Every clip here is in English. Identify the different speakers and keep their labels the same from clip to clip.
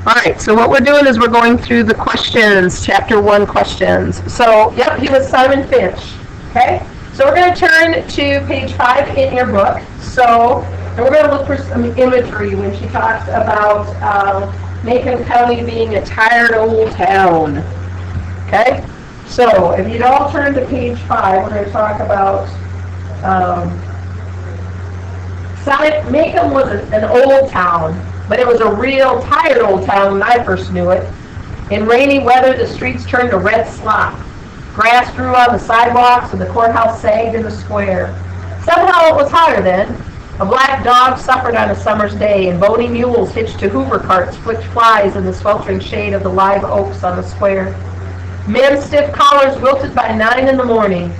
Speaker 1: Alright, so what we're doing is we're going through the questions, chapter 1 questions. So, yep, he was Simon Finch. Okay? So we're going to turn to page 5 in your book. So, and we're going to look for some imagery when she talks about Macon County being a tired old town. Okay? So, if you'd all turn to page 5, we're going to talk about Macon was an old town, but it was a real tired old town when I first knew it. In rainy weather, the streets turned to red slop. Grass grew on the sidewalks, and the courthouse sagged in the square. Somehow it was hotter then. A black dog suffered on a summer's day, and bony mules hitched to Hoover carts flicked flies in the sweltering shade of the live oaks on the square. Men's stiff collars wilted by 9 in the morning.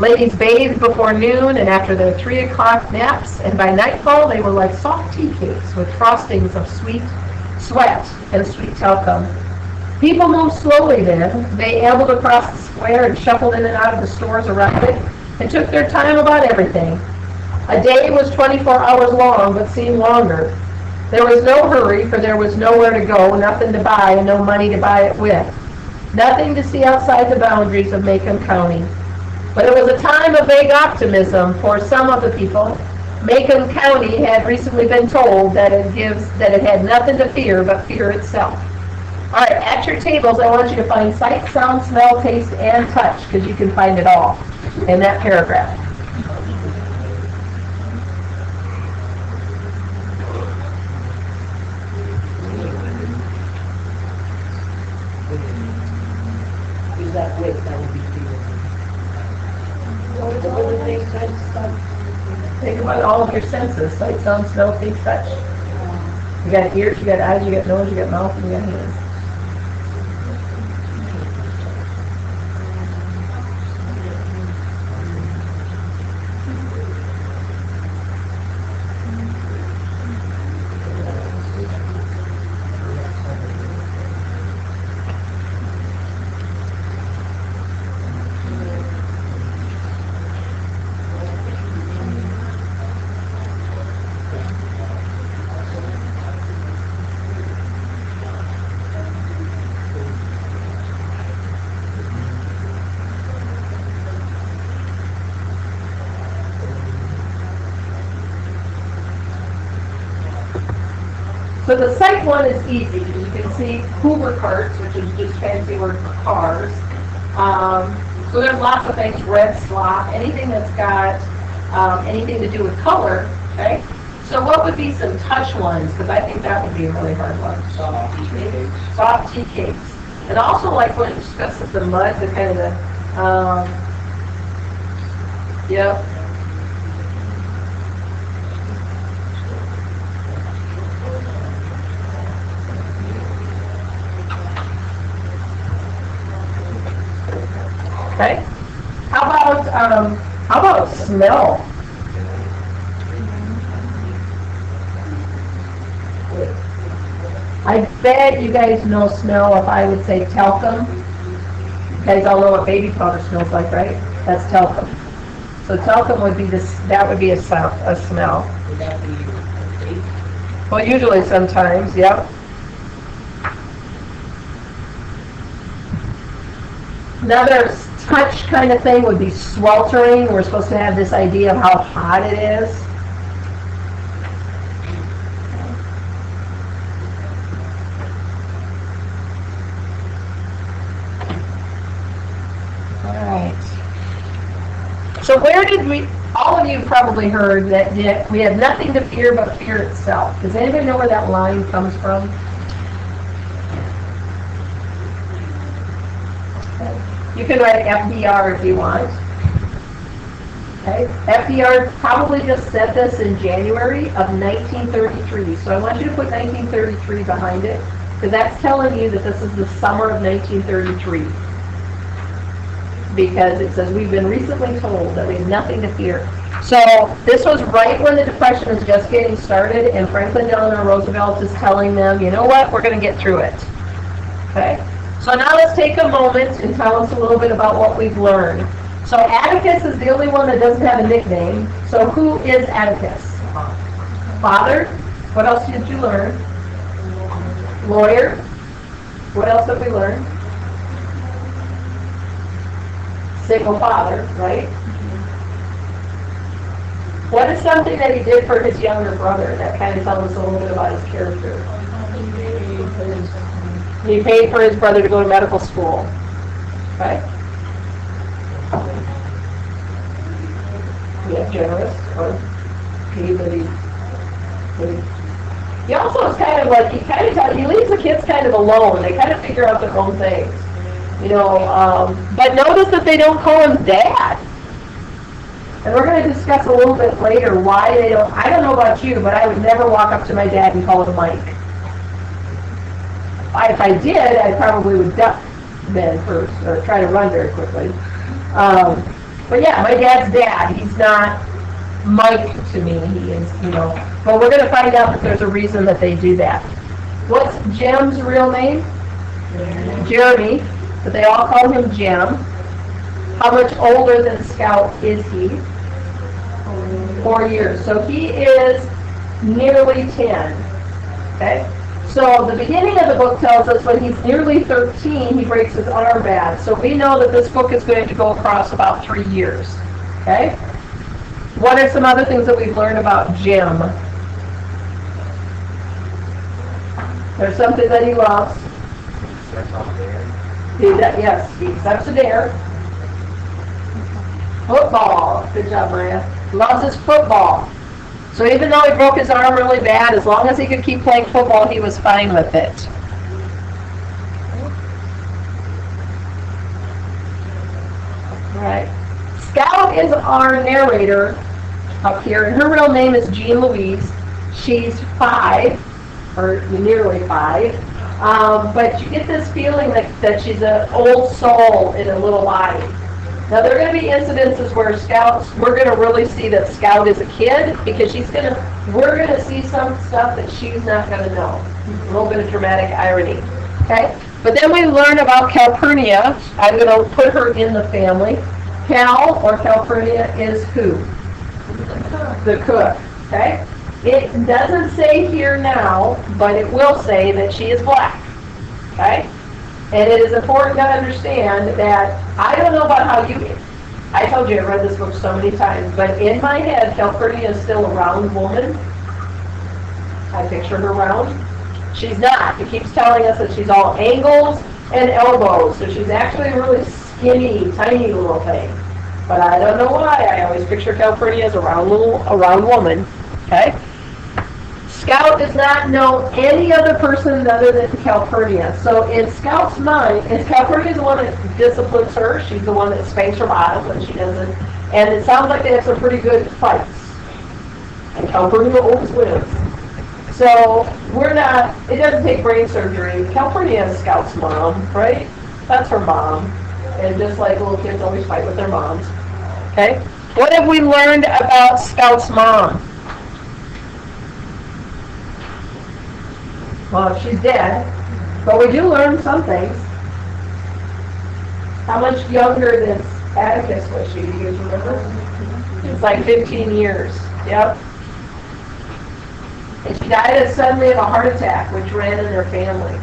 Speaker 1: Ladies bathed before noon and after their 3 o'clock naps, and by nightfall they were like soft tea cakes with frostings of sweet sweat and sweet talcum. People moved slowly then. They ambled across the square and shuffled in and out of the stores around it and took their time about everything. A day was 24 hours long, but seemed longer. There was no hurry, for there was nowhere to go, nothing to buy, and no money to buy it with. Nothing to see outside the boundaries of Macon County. But it was a time of vague optimism for some of the people. Macon County had recently been told that it had nothing to fear but fear itself. All right, at your tables, I want you to find sight, sound, smell, taste, and touch, because you can find it all in that paragraph.
Speaker 2: Use that width, that would be clear.
Speaker 1: Think about all of your senses: sight, sound, smell, taste, touch. You got ears, you got eyes, you got nose, you got mouth, and you got hands. So the sight one is easy because you can see Hoover carts, which is just fancy word for cars. So there's lots of things, red slop, anything that's got anything to do with color, okay? So what would be some touch ones? Because I think that would be a really hard one. Soft tea cakes. And also like when it discusses the mud, the kind of the, yep. Okay. How about smell? I bet you guys know smell if I would say talcum. You guys all know what baby powder smells like, right? That's talcum. So talcum would be this. That would be a smell.
Speaker 2: Would that be taste?
Speaker 1: Well, usually, sometimes, yep. Another touch kind of thing would be sweltering. We're supposed to have this idea of how hot it is. All right. So where did we, all of you probably heard that we have nothing to fear but fear itself. Does anybody know where that line comes from? You can write FDR if you want. Okay, FDR probably just said this in January of 1933. So I want you to put 1933 behind it, because that's telling you that this is the summer of 1933. Because it says we've been recently told that we have nothing to fear. So this was right when the Depression is just getting started, and Franklin Delano Roosevelt is telling them, you know what, we're going to get through it. Okay. So now let's take a moment and tell us a little bit about what we've learned. So Atticus is the only one that doesn't have a nickname. So who is Atticus? Father. What else did you learn? Lawyer. What else have we learned? Single father, right? What is something that he did for his younger brother that kind of tells us a little bit about his character? He paid for his brother to go to medical school. Right? Yeah, generous. Or he also is kind of like, he leaves the kids kind of alone. They kind of figure out their own things. But notice that they don't call him Dad. And we're going to discuss a little bit later why they don't. I don't know about you, but I would never walk up to my dad and call him Mike. If I did, I probably would duck then first, or try to run very quickly. But yeah, my dad's dad. He's not Mike to me. He is, But we're going to find out that there's a reason that they do that. What's Jim's real name? Jeremy. But they all call him Jim. How much older than Scout is he? 4 years. So he is nearly 10. Okay? So the beginning of the book tells us when he's nearly 13, he breaks his arm bad. So we know that this book is going to go across about 3 years. Okay? What are some other things that we've learned about Jim? There's something that he loves. Yes, he accepts a dare. Football. Good job, Maria. Loves his football. So even though he broke his arm really bad, as long as he could keep playing football, he was fine with it. All right. Scout is our narrator up here, and her real name is Jean Louise. She's 5, or nearly 5. But you get this feeling that she's an old soul in a little body. Now, there are going to be incidences where we're going to really see that Scout is a kid, because we're going to see some stuff that she's not going to know. A little bit of dramatic irony. Okay? But then we learn about Calpurnia. I'm going to put her in the family. Cal, or Calpurnia, is who? The cook. Okay? It doesn't say here now, but it will say that she is black. Okay? And it is important to understand that, I don't know about how I told you I read this book so many times, but in my head, Calpurnia is still a round woman. I picture her round. She's not. It keeps telling us that she's all angles and elbows, so she's actually a really skinny, tiny little thing. But I don't know why. I always picture Calpurnia as a round woman. Okay? Scout does not know any other person other than Calpurnia. So in Scout's mind, and Calpurnia's the one that disciplines her. She's the one that spanks her bottom when she doesn't. And it sounds like they have some pretty good fights. And Calpurnia always wins. So it doesn't take brain surgery. Calpurnia is Scout's mom, right? That's her mom. And just like little kids always fight with their moms. Okay? What have we learned about Scout's mom? Well, she's dead, but we do learn some things. How much younger than Atticus was she? Do you guys remember? It's like 15 years. Yep. And she died suddenly of a heart attack, which ran in their family.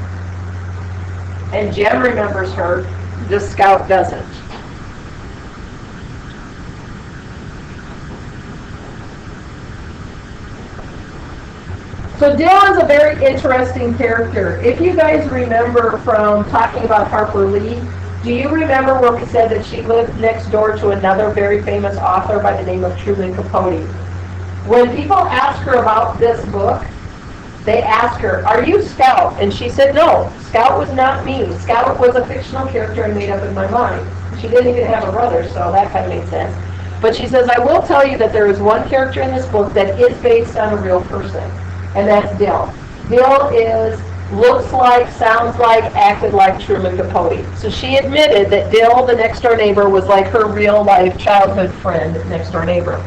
Speaker 1: And Jem remembers her. This Scout doesn't. So Dylan's a very interesting character. If you guys remember from talking about Harper Lee, do you remember where we said that she lived next door to another very famous author by the name of Truman Capote? When people ask her about this book, they ask her, "Are you Scout?" And she said, "No, Scout was not me. Scout was a fictional character I made up in my mind." She didn't even have a brother, so that kind of made sense. But she says, "I will tell you that there is one character in this book that is based on a real person. And that's Dill. Dill looks like, sounds like, acted like Truman Capote." So she admitted that Dill, the next door neighbor, was like her real life childhood friend, next door neighbor.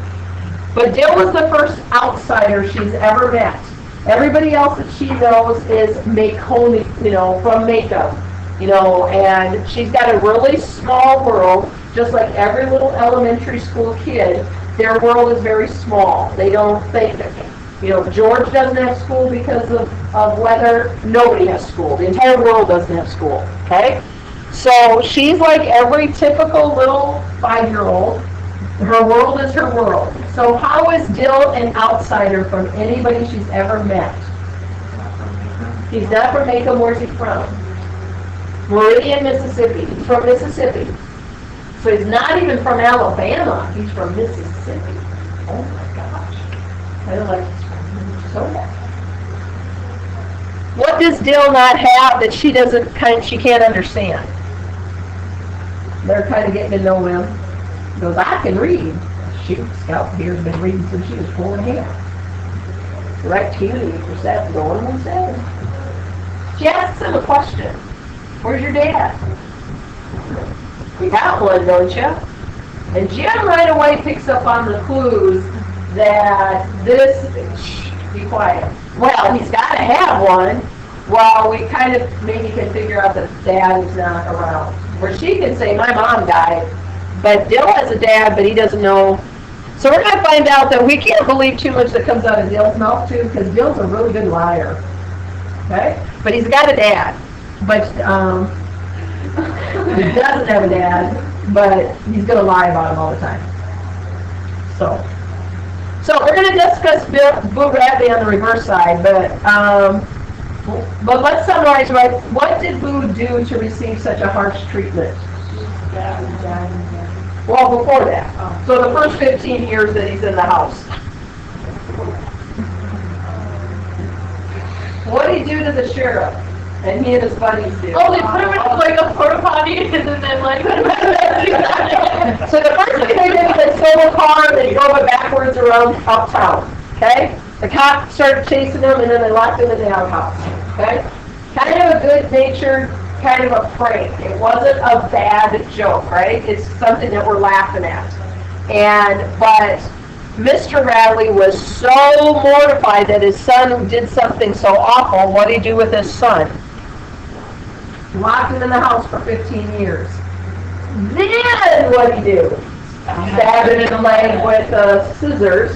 Speaker 1: But Dill was the first outsider she's ever met. Everybody else that she knows is from makeup, and she's got a really small world, just like every little elementary school kid. Their world is very small. They don't think George doesn't have school because of weather. Nobody has school. The entire world doesn't have school, okay? So she's like every typical little 5-year-old. Her world is her world. So how is Dill an outsider from anybody she's ever met? He's not from Macomb. Where's he from? Meridian, Mississippi. He's from Mississippi. So he's not even from Alabama. He's from Mississippi. Oh my gosh. I don't like he's from Minnesota. What does Dill not have that she can't understand? They're kind of getting to know him. He goes, I can read. Shoot, Scout here's been reading since she was 4 and a half. Direct Cutie for 7, going on 7. She asks him a question. Where's your dad? You got one, don't you? And Jim right away picks up on the clues that be quiet. Well, he's got to have one. Well, we kind of maybe can figure out that dad is not around. Where she can say, my mom died. But Dill has a dad, but he doesn't know. So we're going to find out that we can't believe too much that comes out of Dill's mouth, too, because Dill's a really good liar. Okay? But he's got a dad. But he doesn't have a dad, but he's going to lie about him all the time. So we're going to discuss Boo Radley on the reverse side, but let's summarize, right? What did Boo do to receive such a harsh treatment? Well, before that. So the first 15 years that he's in the house. What did he do to the sheriff? And he and his buddies did.
Speaker 3: Oh, they put him in like a porta potty and then like.
Speaker 1: So the first thing they did was they stole a car and they drove it backwards around uptown. Okay? The cops started chasing him and then they locked him in the outhouse. Okay? Kind of a good-natured, kind of a prank. It wasn't a bad joke, right? It's something that we're laughing at. But Mr. Radley was so mortified that his son did something so awful. What did he do with his son? Locked him in the house for 15 years. Then what did he do? Stabbed him in the leg with scissors.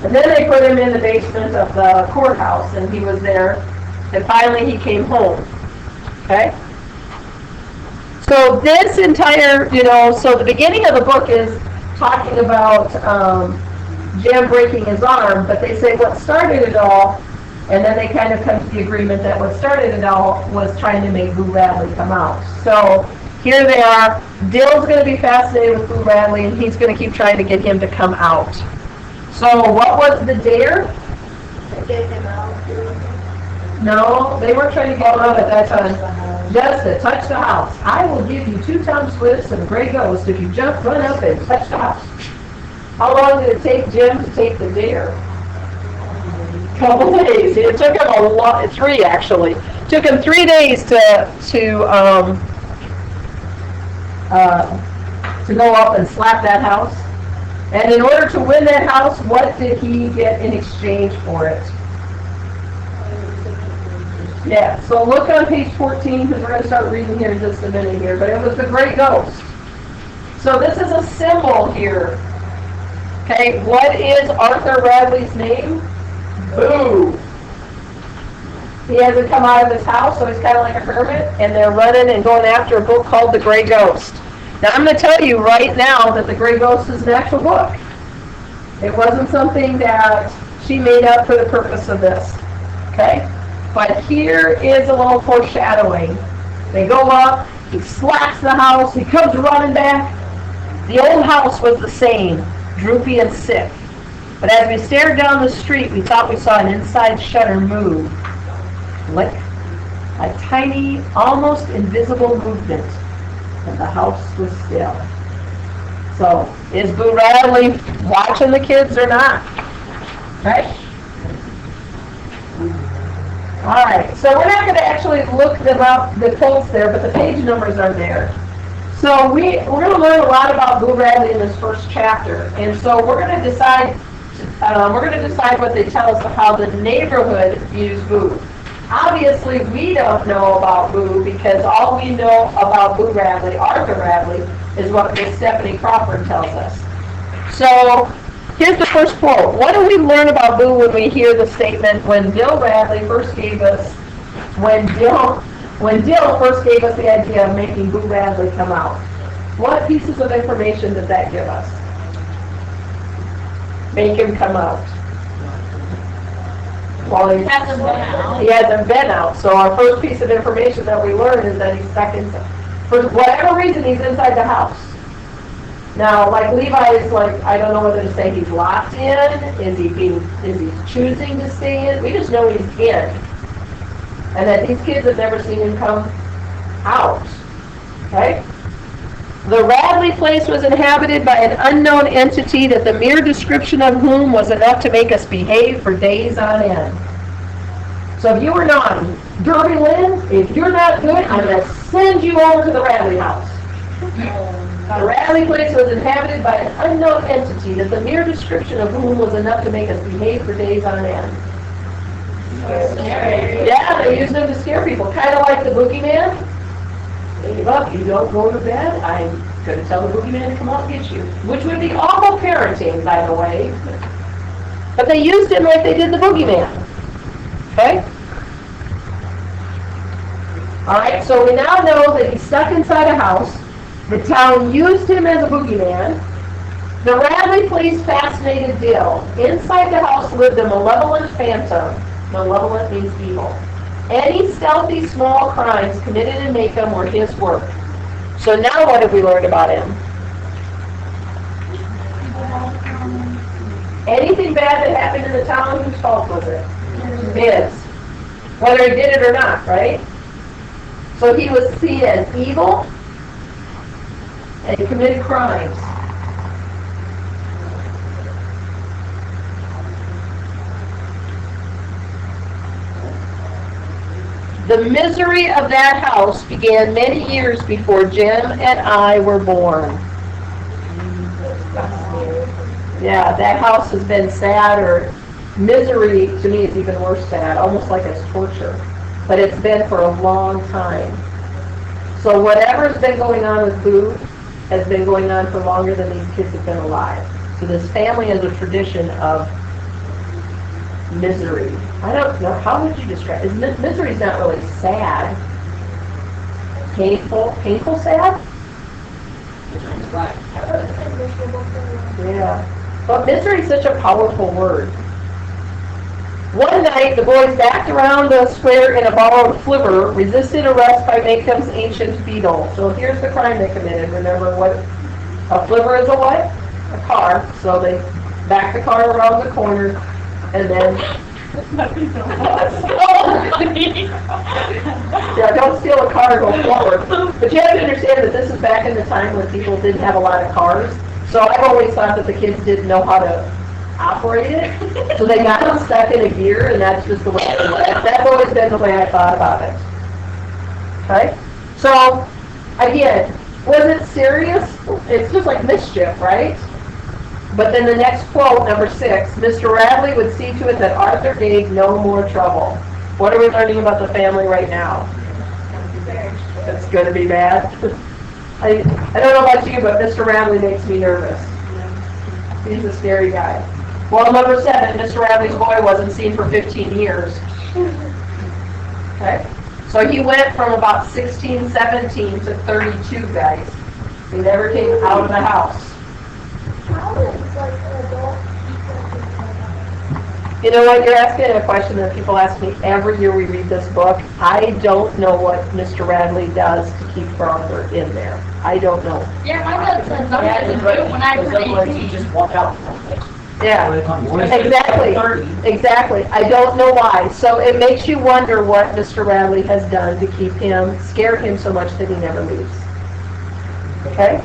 Speaker 1: And then they put him in the basement of the courthouse, and he was there. And finally he came home. Okay? So this entire, so the beginning of the book is talking about Jim breaking his arm, but they say what started it all, and then they kind of come to the agreement that what started it all was trying to make Boo Radley come out. So here they are. Dill's going to be fascinated with Boo Radley, and he's going to keep trying to get him to come out. So what was the dare?
Speaker 2: To get him out.
Speaker 1: No, they weren't trying to get him out at that time. Just to touch the house. I will give you 2 tongue twists and a gray ghost if you run up and touch the house. How long did it take Jim to take the dare? Couple days. It took him a lot. 3 actually. It took him 3 days to go up and slap that house. And in order to win that house, what did he get in exchange for it? Yeah, so look on page 14, because we're going to start reading here in just a minute here, but it was the Great Ghost. So this is a symbol here. Okay, what is Arthur Radley's name? Boo. He hasn't come out of his house, so he's kind of like a hermit, and they're running and going after a book called The Gray Ghost. Now I'm going to tell you right now that The Gray Ghost is an actual book. It wasn't something that she made up for the purpose of this. Okay? But here is a little foreshadowing. They go up, he slaps the house, he comes running back. The old house was the same, droopy and sick. But as we stared down the street, we thought we saw an inside shutter move. Flick. A tiny, almost invisible movement. And the house was still. So, is Boo Radley watching the kids or not? Right? All right, so we're not going to actually look them up, the quotes there, but the page numbers are there. So we're going to learn a lot about Boo Radley in this first chapter, and so we're going to decide what they tell us of how the neighborhood views Boo. Obviously, we don't know about Boo because all we know about Boo Radley, Arthur Radley, is what Miss Stephanie Crawford tells us. So here's the first quote. What do we learn about Boo when we hear the statement, when Dill first gave us the idea of making Boo Radley come out? What pieces of information did that give us? Make him come out. Well, he hasn't been out. So our first piece of information that we learned is that he's stuck inside. For whatever reason, he's inside the house. Now, like Levi is like, I don't know whether to say he's locked in, is he choosing to stay in? We just know he's in. And that these kids have never seen him come out. Okay? The Radley place was inhabited by an unknown entity that the mere description of whom was enough to make us behave for days on end. So if you were naughty, Derby Lynn, if you're not good, I'm going to send you over to the Radley house. The Radley place was inhabited by an unknown entity that the mere description of whom was enough to make us behave for days on end. Yeah, they used them to scare people. Kind of like the boogeyman. Hey, look, you don't go to bed, I'm going to tell the boogeyman to come out and get you. Which would be awful parenting, by the way. But they used him like they did the boogeyman. Okay? Alright, so we now know that he's stuck inside a house. The town used him as a boogeyman. The Radley place fascinated Dill. Inside the house lived a malevolent phantom. Malevolent means evil. Any stealthy small crimes committed in Macomb were his work. So now what have we learned about him? Anything bad that happened in the town, whose fault was it? His. Whether he did it or not, right? So he was seen as evil and he committed crimes. The misery of that house began many years before Jim and I were born. Yeah, that house has been sad, or misery to me is even worse sad, almost like it's torture. But it's been for a long time. So whatever's been going on with Boo has been going on for longer than these kids have been alive. So this family has a tradition of misery. I don't know, how would you describe it? Misery is not really sad. Painful sad? Yeah. But misery is such a powerful word. One night, the boys backed around the square in a borrowed flivver, resisted arrest by Macomb's ancient beetle. So here's the crime they committed. Remember what a flivver is? A what? A car. So they backed the car around the corner, and then yeah, don't steal a car and go forward. But you have to understand that this is back in the time when people didn't have a lot of cars. So I've always thought that the kids didn't know how to operate it. So they got them stuck in a gear, and that's just the way it was. That's always been the way I thought about it. Okay? So, again, was it serious? It's just like mischief, right? But then the next quote, number 6, Mr. Radley would see to it that Arthur gave no more trouble. What are we learning about the family right now? It's going to be bad. I don't know about you, but Mr. Radley makes me nervous. He's a scary guy. Well, number 7, Mr. Radley's boy wasn't seen for 15 years. Okay? So he went from about 16, 17 to 32, guys. He never came out of the house. You know what, you're asking a question that people ask me every year we read this book. I don't know what Mr. Radley does to keep Arthur in there. I don't know.
Speaker 3: Yeah, my dad said nothing to do when I was 18.
Speaker 4: Just walk out.
Speaker 1: Yeah, exactly. I don't know why. So it makes you wonder what Mr. Radley has done to keep him, scare him so much that he never leaves. Okay?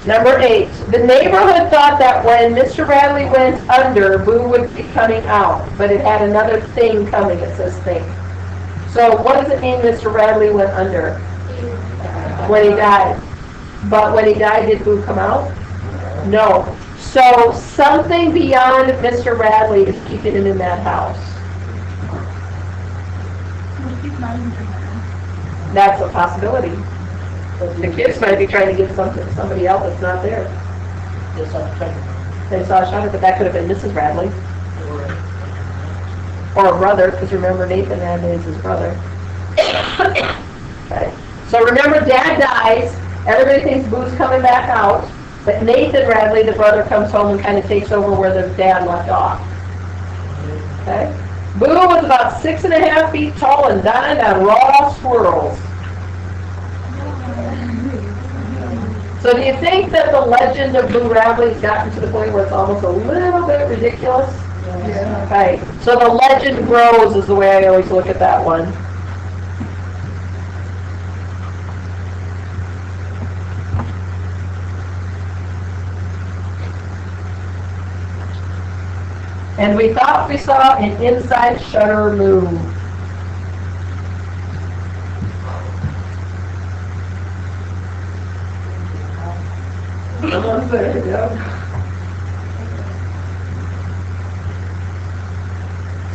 Speaker 1: Number 8, the neighborhood thought that when Mr. Radley went under, Boo would be coming out, but it had another thing coming. It says thing. So what does it mean Mr. Radley went under? When he died. But when he died, did Boo come out? No. So something beyond Mr. Radley is keeping him in that house. That's a possibility. The kids might be trying to get somebody else that's not there.
Speaker 4: They saw the treasure.
Speaker 1: They saw a shutter, but that could have been Mrs. Radley. Or a brother, because remember Nathan Radley is his brother. Okay. So remember, Dad dies. Everybody thinks Boo's coming back out. But Nathan Radley, the brother, comes home and kind of takes over where the dad left off. Okay. Boo was about 6.5 feet tall and dined on raw squirrels. So do you think that the legend of Boo Radley's gotten to the point where it's almost a little bit ridiculous? Yeah. Right. So the legend grows is the way I always look at that one. And we thought we saw an inside shutter move. There you go.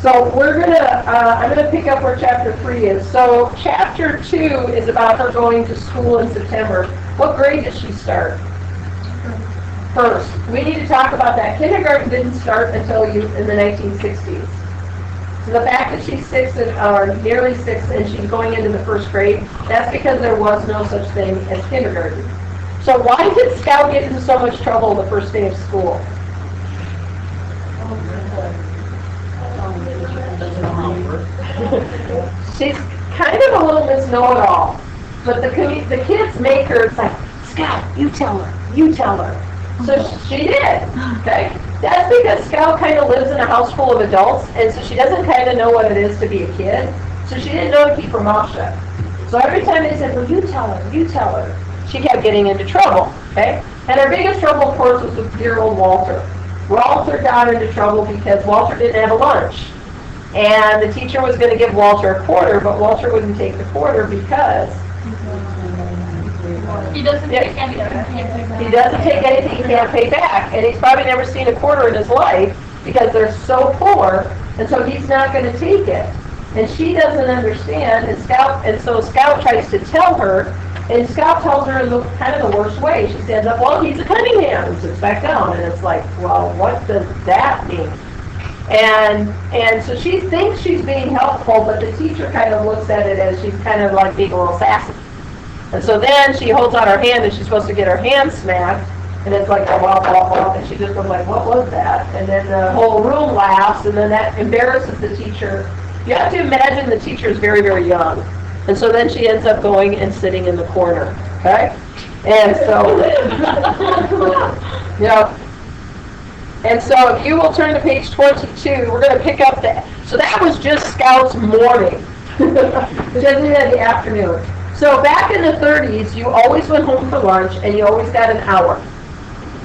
Speaker 1: So we're gonna, I'm gonna pick up where chapter 3 is. So chapter 2 is about her going to school in September. What grade does she start? First. We need to talk about that. Kindergarten didn't start until in the 1960s. So the fact that she's 6 or nearly 6 and she's going into the first grade, that's because there was no such thing as kindergarten. So why did Scout get into so much trouble the first day of school? She's kind of a little Miss Know-It-All, but the kids make her. It's like, Scout, you tell her, you tell her. So she did. Okay, that's because Scout kind of lives in a house full of adults, and so she doesn't kind of know what it is to be a kid. So she didn't know to keep her mouth shut. So every time they said, "Well, you tell her, you tell her," she kept getting into trouble. Okay, and her biggest trouble, of course, was with dear old Walter. Walter got into trouble because Walter didn't have a lunch. And the teacher was going to give Walter a quarter, but Walter wouldn't take the quarter because
Speaker 3: he doesn't take anything.
Speaker 1: He doesn't take anything he can't pay back. And he's probably never seen a quarter in his life because they're so poor, and so he's not going to take it. And she doesn't understand, and so Scout tries to tell her, and Scout tells her in kind of the worst way. She stands up, "Well, he's a Cunningham," and sits back down. And it's like, well, what does that mean? And so she thinks she's being helpful, but the teacher kind of looks at it as she's kind of like being a little sassy. And so then she holds out her hand, and she's supposed to get her hand smacked, and it's like, oh, well, and she just goes like, what was that? And then the whole room laughs, and then that embarrasses the teacher. You have to imagine the teacher is very, very young. And so then she ends up going and sitting in the corner, okay? And so, yeah. And so if you will turn to page 22, we're going to pick up that. So that was just Scout's morning. It doesn't even have the afternoon. So back in the 30s, you always went home for lunch, and you always got an hour.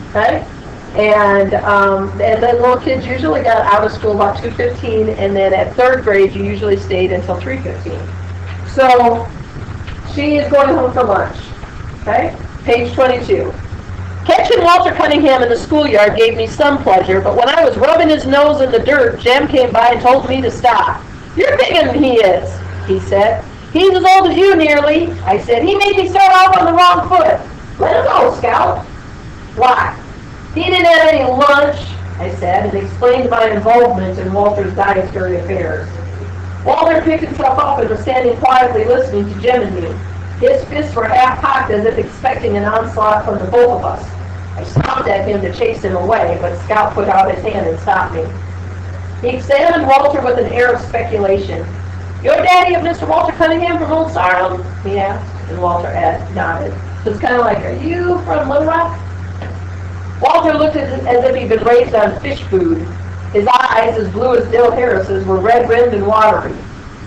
Speaker 1: Okay? And then little kids usually got out of school about 2:15, and then at third grade, you usually stayed until 3:15. So she is going home for lunch. Okay? Page 22. Catching Walter Cunningham in the schoolyard gave me some pleasure, but when I was rubbing his nose in the dirt, Jem came by and told me to stop. "You're bigger than he is," he said. "He's as old as you nearly," I said. "He made me start off on the wrong foot." "Let him go, Scout." "Why?" "He didn't have any lunch," I said, and explained my involvement in Walter's dietary affairs. Walter picked himself up and was standing quietly listening to Jem and me. His fists were half-cocked as if expecting an onslaught from the both of us. I stomped at him to chase him away, but Scout put out his hand and stopped me. He examined Walter with an air of speculation. "You're daddy of Mr. Walter Cunningham from Old Sarum?" he asked, and Walter nodded. So it's kind of like, "Are you from Little Rock?" Walter looked as if he'd been raised on fish food. His eyes, as blue as Dill Harris's, were red-rimmed and watery.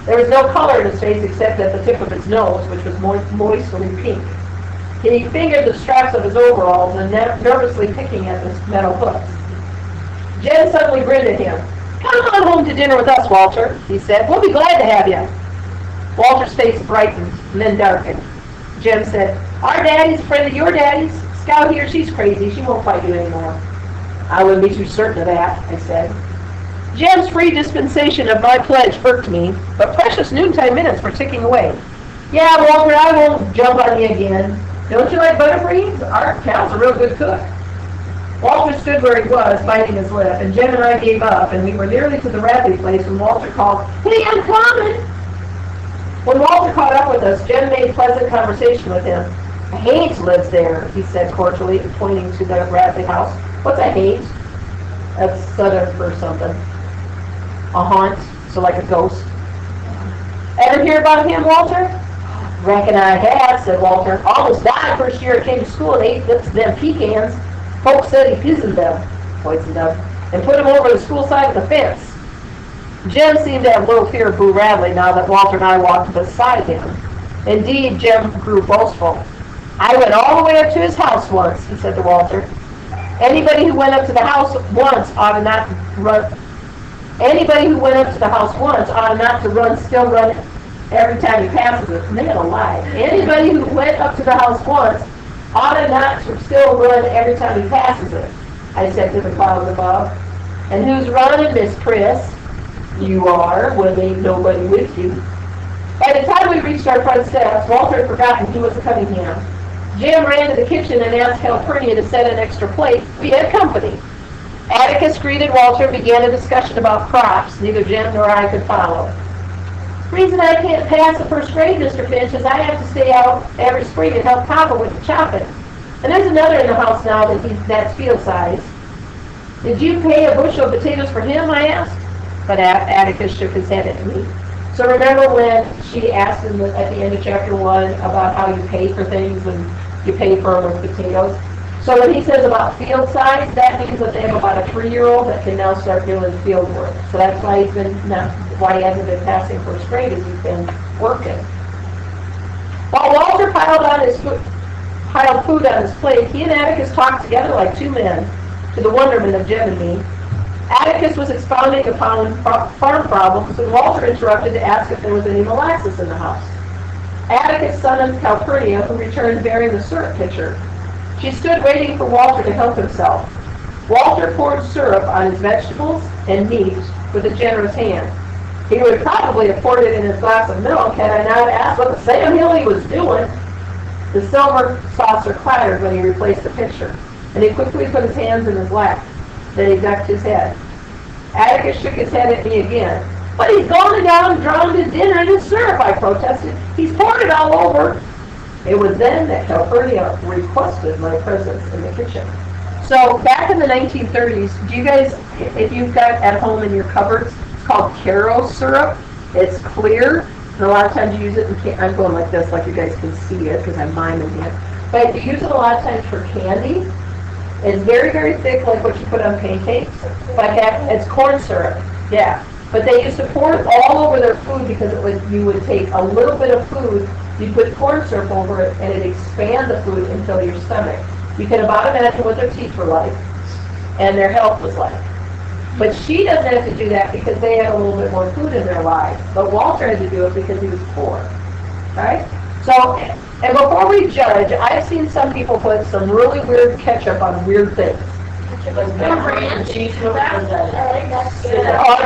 Speaker 1: There was no color in his face except at the tip of his nose, which was moistly pink. He fingered the straps of his overalls and nervously picking at the metal hooks. Jen suddenly grinned at him. "Come on home to dinner with us, Walter," he said. "We'll be glad to have you." Walter's face brightened and then darkened. Jem said, "Our daddy's a friend of your daddy's. Scout here, she's crazy. She won't fight you anymore." "I wouldn't be too certain of that," I said. Jem's free dispensation of my pledge irked me, but precious noontime minutes were ticking away. "Yeah, Walter, I won't jump on you again. Don't you like butterbeans? Our Cal's a real good cook." Walter stood where he was, biting his lip, and Jem and I gave up, and we were nearly to the Radley place when Walter called, "Hey, I'm coming!" When Walter caught up with us, Jem made pleasant conversation with him. "A Haynes lives there," he said cordially, pointing to the Radley house. "What's a Haynes?" That's Southern for something. A haunt, so like a ghost. "Ever hear about him, Walter?" "Reckon I have," said Walter. "Almost died first year I came to school and ate them pecans. Folks said he poisoned them, and put them over the school side of the fence." Jem seemed to have little fear of Boo Radley now that Walter and I walked beside him. Indeed, Jem grew boastful. "I went all the way up to his house once," he said to Walter. Anybody who went up to the house once ought to not still run every time he passes it. Man alive. Anybody who went up to the house once ought to not still run every time he passes it, I said to the clouds above. "And who's running, Miss Priss?" "You are, when there ain't nobody with you." By the time we reached our front steps, Walter had forgotten he was coming here. Jem ran to the kitchen and asked Calpurnia to set an extra plate. We had company. Atticus greeted Walter and began a discussion about crops neither Jem nor I could follow. "Reason I can't pass the first grade, Mr. Finch, is I have to stay out every spring and help Papa with the chopping. And there's another in the house now that's field size." "Did you pay a bushel of potatoes for him?" I asked. But Atticus shook his head at me. So remember when she asked at the end of chapter 1 about how you pay for things and you pay for them with potatoes? So when he says about field size, that means that they have about a 3-year-old that can now start doing field work. So that's why he hasn't been passing first grade, is he's been working. While Walter piled food on his plate, he and Atticus talked together like two men, to the wonderment of Jem and me. Atticus was expounding upon farm problems when Walter interrupted to ask if there was any molasses in the house. Atticus summoned Calpurnia, who returned bearing the syrup pitcher. She stood waiting for Walter to help himself. Walter poured syrup on his vegetables and meat with a generous hand. He would probably have poured it in his glass of milk had I not asked what the Sam Hill he was doing. The silver saucer clattered when he replaced the pitcher, and he quickly put his hands in his lap. Then he ducked his head. Atticus shook his head at me again. "But he's gone down and drowned his dinner in his syrup," I protested. "He's poured it all over." It was then that Calpurnia requested my presence in the kitchen. So back in the 1930s, do you guys, if you've got at home in your cupboards, it's called Caro syrup. It's clear, and a lot of times you use it in I'm going like this, like you guys can see it because I'm miming it. But you use it a lot of times for candy. It's very, very thick, like what you put on pancakes. But it's corn syrup, yeah. But they used to pour it all over their food because you would take a little bit of food, you put corn syrup over it, and it expands the food and fill your stomach. You can about imagine what their teeth were like and their health was like. But she doesn't have to do that because they had a little bit more food in their lives. But Walter had to do it because he was poor, right? So, and before we judge, I've seen some people put some really weird ketchup on weird things. I'll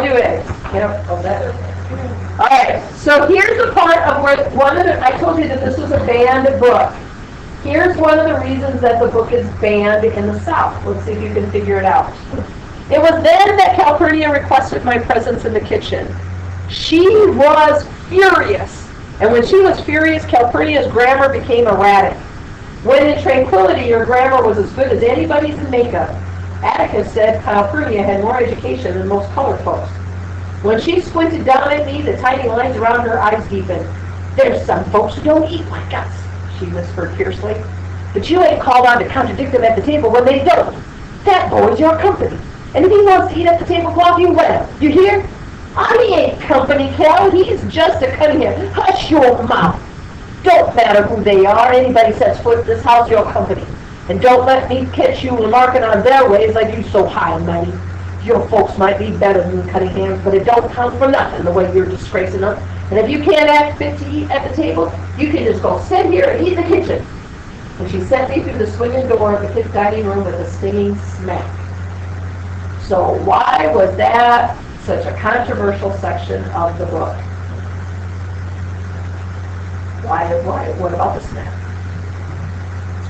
Speaker 1: do it. Yep. All right. So here's the part of where I told you that this was a banned book. Here's one of the reasons that the book is banned in the South. Let's see if you can figure it out. It was then that Calpurnia requested my presence in the kitchen. She was furious. And when she was furious, Calpurnia's grammar became erratic. When in tranquility, your grammar was as good as anybody's in makeup. Atticus said Calpurnia had more education than most colored folks. When she squinted down at me, the tiny lines around her eyes deepened. "There's some folks who don't eat like us," she whispered fiercely. "But you ain't called on to contradict them at the table when they don't. That boy's your company. And if he wants to eat at the tablecloth, you let him. You hear? He ain't company, Cal. He's just a coming here. Hush your mouth. Don't matter who they are. Anybody sets foot in this house, you're company. And don't let me catch you remarking on their ways like you so high and mighty. Your folks might be better than Cunningham, but it don't count for nothing the way you're disgracing them. And if you can't act fit to eat at the table, you can just go sit here and eat in the kitchen." And she sent me through the swinging door of the kids' dining room with a stinging smack. So why was that such a controversial section of the book? Why? What about the smack?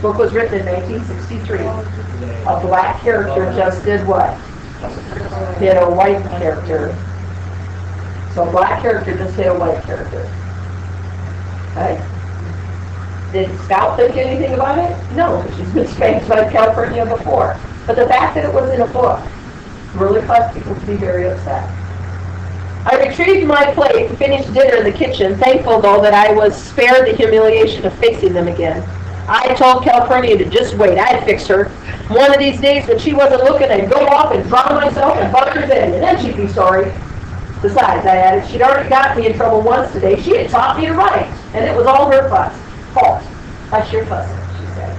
Speaker 1: book was written in 1963. A black character just did what? Did a white character. So a black character just hit a white character. Okay. Did Scout think anything about it? No, she's been spanked by California before. But the fact that it was in a book really caused people to be very upset. I retrieved my plate and finished dinner in the kitchen, thankful though that I was spared the humiliation of facing them again. I told California to just wait, I'd fix her. One of these days when she wasn't looking, I'd go off and drown myself and bust her in, and then she'd be sorry. Besides, I added, she'd already got me in trouble once today. She had taught me to write, and it was all her fault. Hush your fussing, she said.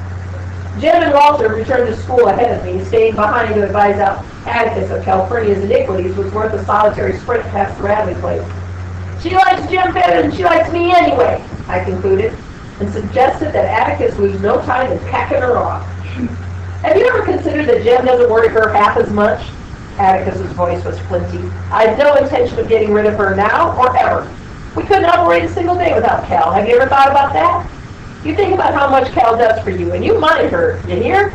Speaker 1: Jim and Walter returned to school ahead of me, staying behind to advise Atticus of California's iniquities was worth a solitary sprint past the Radley place. She likes Jim better than she likes me anyway, I concluded, and suggested that Atticus lose no time in packing her off. Have you ever considered that Jim doesn't worry her half as much? Atticus's voice was flinty. I have no intention of getting rid of her now or ever. We couldn't operate a single day without Cal. Have you ever thought about that? You think about how much Cal does for you, and you mind her, you hear?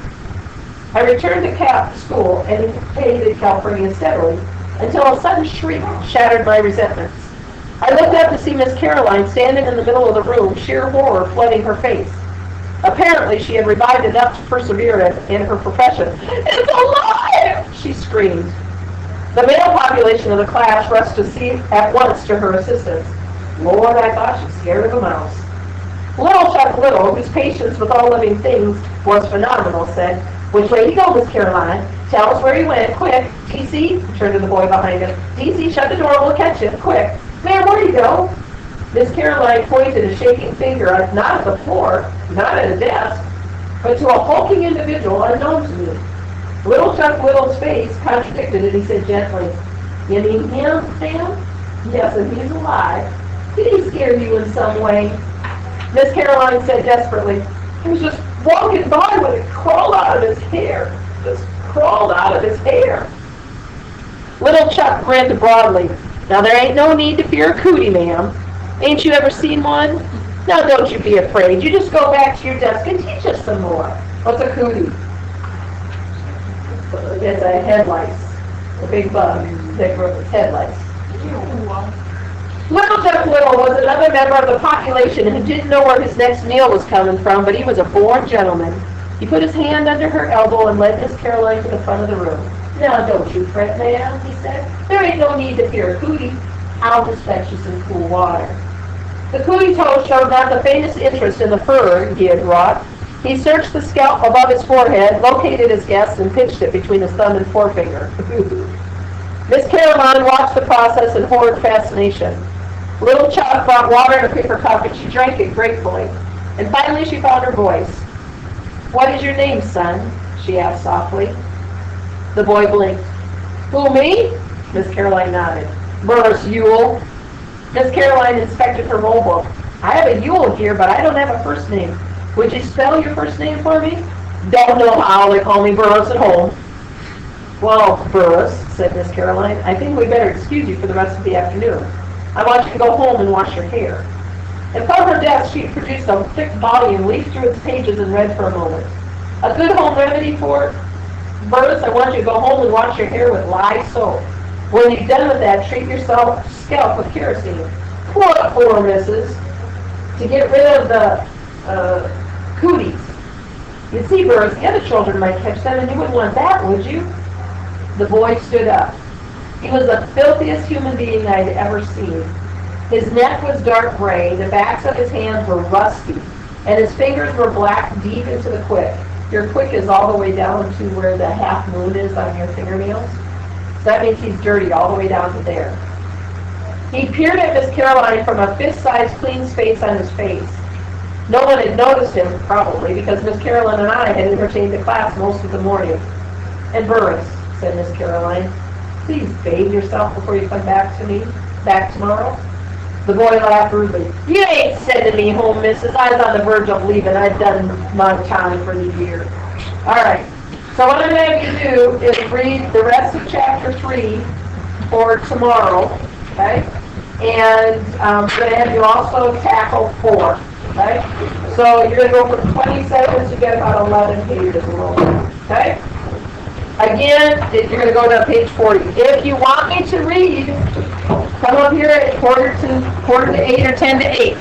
Speaker 1: I returned to school and hated California steadily until a sudden shriek shattered my resentments. I looked up to see Miss Caroline standing in the middle of the room, sheer horror flooding her face. Apparently, she had revived enough to persevere in her profession. It's alive! She screamed. The male population of the class rushed at once to her assistance. Lord, I thought she scared of a mouse. Little Chuck Little, whose patience with all living things was phenomenal, said, "Which way you go, Miss Caroline? Tell us where you went, quick. T.C., turned to the boy behind him. T.C., shut the door, we'll catch you, quick. Ma'am, where do you go?" Miss Caroline pointed a shaking finger not at the floor, not at a desk, but to a hulking individual unknown to me. Little Chuck Little's face contradicted it. He said gently, "You mean him, Sam?" "Yes, and he's alive. Did he scare you in some way?" Miss Caroline said desperately, "He was just walking by when it crawled out of his hair. Just crawled out of his hair." Little Chuck grinned broadly. "Now there ain't no need to fear a cootie, ma'am. Ain't you ever seen one? Now don't you be afraid. You just go back to your desk and teach us some more." "What's a cootie?" "It's a headlights. A big bug that grows headlights." Little Chuck Little was another member of the population who didn't know where his next meal was coming from, but he was a born gentleman. He put his hand under her elbow and led Miss Caroline to the front of the room. "Now don't you fret, ma'am," he said. "There ain't no need to fear a cootie. I'll just fetch you some cool water." The cootie toe showed not the faintest interest in the fur he had wrought. He searched the scalp above his forehead, located his guest, and pinched it between his thumb and forefinger. Miss Caroline watched the process in horrid fascination. Little Chuck brought water in a paper cup, and she drank it gratefully. And finally she found her voice. "What is your name, son?" she asked softly. The boy blinked. "Who, me?" Miss Caroline nodded. "Burris Ewell." Miss Caroline inspected her roll book. "I have a Ewell here, but I don't have a first name. Would you spell your first name for me?" "Don't know how. They call me Burris at home." "Well, Burris," said Miss Caroline, "I think we'd better excuse you for the rest of the afternoon. I want you to go home and wash your hair." And from her desk she produced a thick volume, leafed through its pages, and read for a moment. "A good home remedy for Burris, I want you to go home and wash your hair with lye soap. When you've done with that, treat your scalp with kerosene. What for, missus? To get rid of the cooties. You see, Burris, the other children might catch them, and you wouldn't want that, would you?" The boy stood up. He was the filthiest human being I'd ever seen. His neck was dark gray, the backs of his hands were rusty, and his fingers were black deep into the quick. Your quick is all the way down to where the half moon is on your fingernails. So that means he's dirty all the way down to there. He peered at Miss Caroline from a fist-sized clean space on his face. No one had noticed him, probably, because Miss Caroline and I had entertained the class most of the morning. "And Burris," said Miss Caroline, "please bathe yourself before you come back tomorrow." The boy laughed rudely. "You ain't sending me home, missus. I was on the verge of leaving. I'd done my time for the year." All right. So what I'm going to have you do is read the rest of chapter 3 for tomorrow, okay? And I'm going to have you also tackle 4. Okay? So you're gonna go from 27, you get about 11 pages a little bit, okay? Again, you're gonna go to page 40. If you want me to read, come up here at quarter to 8 or 10 to 8.